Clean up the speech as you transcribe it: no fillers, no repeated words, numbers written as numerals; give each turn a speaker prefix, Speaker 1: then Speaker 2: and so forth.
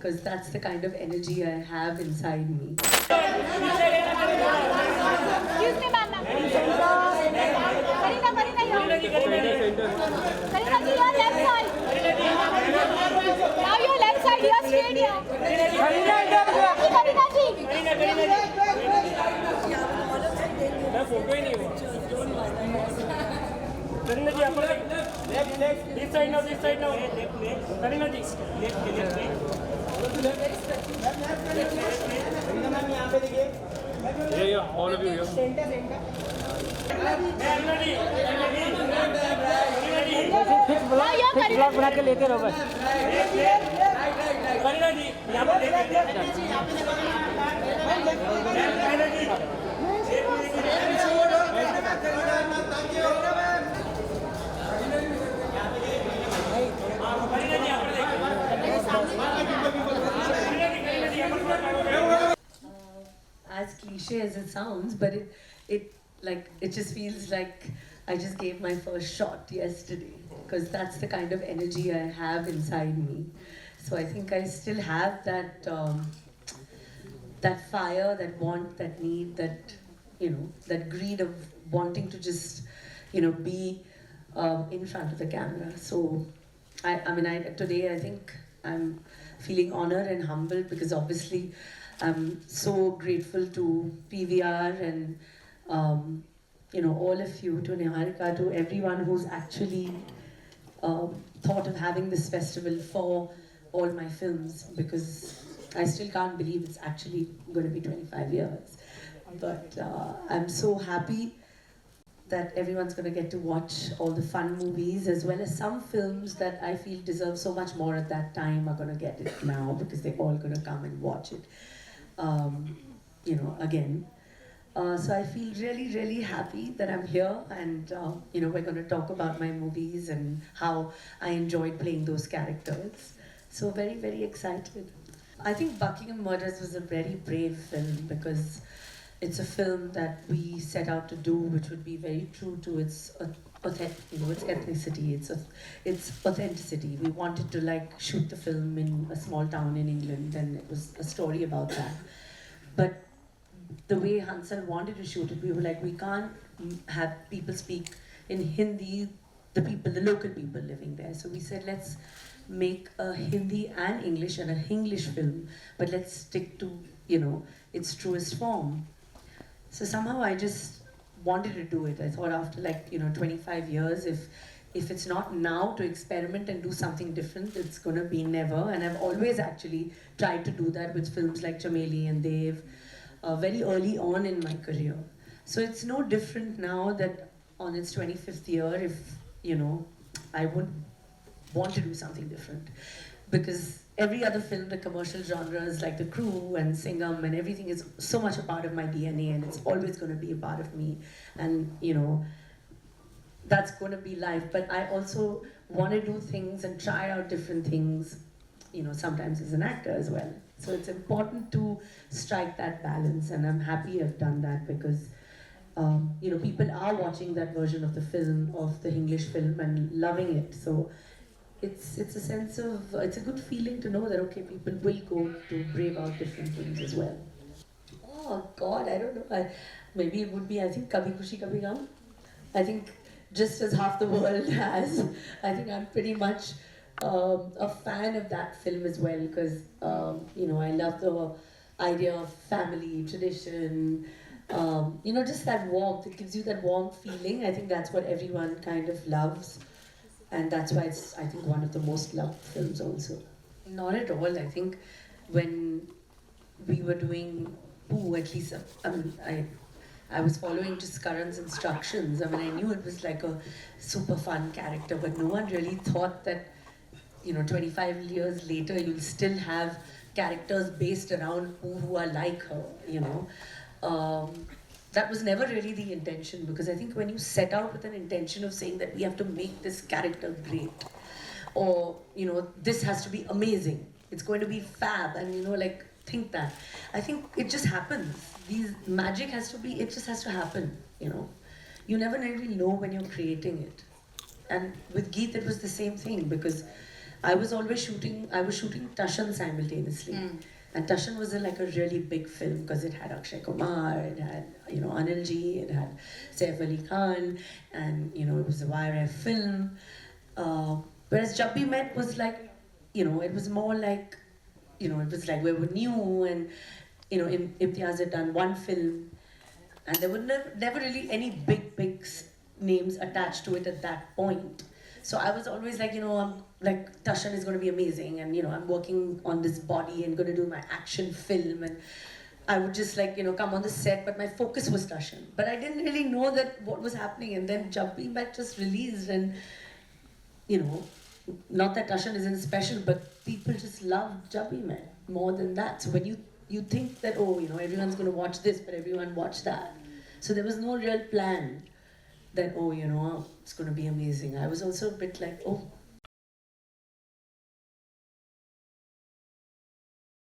Speaker 1: because that's the kind of energy I have inside me.
Speaker 2: Excuse me, ma'am. Kareena, Kareena, your left side. Now your left side, you're straight here. Kareena ji.
Speaker 3: मैं photo ही नहीं हुआ करीना जी आप left this side now Kareena ji Kareena ma'am यहां पे देखिए ये all of you here Kareena ji
Speaker 2: blog
Speaker 3: बना के लेते रहो बस करीना जी यहां पे देखिए करीना जी
Speaker 1: As cliche as it sounds, but it just feels like I just gave my first shot yesterday, because that's the kind of energy I have inside me. So I think I still have that that fire, that want, that need, that that greed of wanting to just be in front of the camera. So today I think I'm feeling honored and humbled, because obviously I'm so grateful to PVR and all of you, to Niharika, to everyone who's actually thought of having this festival for all my films, because I still can't believe it's actually going to be 25 years. But I'm so happy that everyone's going to get to watch all the fun movies, as well as some films that I feel deserve so much more at that time are going to get it now, because they're all going to come and watch it, again. So I feel really, really happy that I'm here, and we're going to talk about my movies and how I enjoyed playing those characters. So very, very excited. I think Buckingham Murders was a very brave film, because it's a film that we set out to do, which would be very true to its its ethnicity, its authenticity. We wanted to shoot the film in a small town in England, and it was a story about that. But the way Hansal wanted to shoot it, we were like, we can't have people speak in Hindi, the local people living there. So we said, let's make a Hindi and English and a Hinglish film, but let's stick to its truest form. So somehow I just wanted to do it. I thought after 25 years, if it's not now to experiment and do something different, it's gonna be never. And I've always actually tried to do that with films like Chameli and Dev, very early on in my career. So it's no different now that on its 25th year, if I would want to do something different, because every other film, the commercial genres like The Crew and Singham and everything is so much a part of my DNA, and it's always going to be a part of me, and that's going to be life. But I also want to do things and try out different things, sometimes as an actor as well. So it's important to strike that balance, and I'm happy I've done that, because people are watching that version of the film, of the English film, and loving it. So it's a sense of, it's a good feeling to know that, okay, people will go to brave out different things as well. Oh God, I don't know. Maybe it would be, I think, Kabhi Khushi Kabhi Gham. I think just as half the world has, I think I'm pretty much a fan of that film as well, because I love the idea of family, tradition, just that warmth. It gives you that warm feeling. I think that's what everyone kind of loves. And that's why it's, I think, one of the most loved films also. Not at all. I think when we were doing Pooh, at least, I was following just Karan's instructions. I knew it was like a super fun character, but no one really thought that, 25 years later, you'll still have characters based around Pooh who are like her, That was never really the intention, because I think when you set out with an intention of saying that we have to make this character great, or this has to be amazing, it's going to be fab, and think that, I think it just happens. These magic it just has to happen. You never really know when you're creating it. And with Geet it was the same thing, because I was always shooting. I was shooting Tashan simultaneously, and Tashan was like a really big film because it had Akshay Kumar, it had Anilji, it had Saif Ali Khan, and it was a YRF film. Whereas Jab We Met was like, it was more like, it was like we were new, and Imtiaz had done one film, and there were never really any big names attached to it at that point. So I was always like, I'm like, Tashan is going to be amazing, and I'm working on this body and going to do my action film, and I would just like come on the set, but my focus was Tashan. But I didn't really know that what was happening, and then Jab We Met just released, and not that Tashan isn't special, but people just love Jab We Met more than that. So when you think that everyone's going to watch this, but everyone watched that. So there was no real plan that it's going to be amazing. I was also a bit like, oh,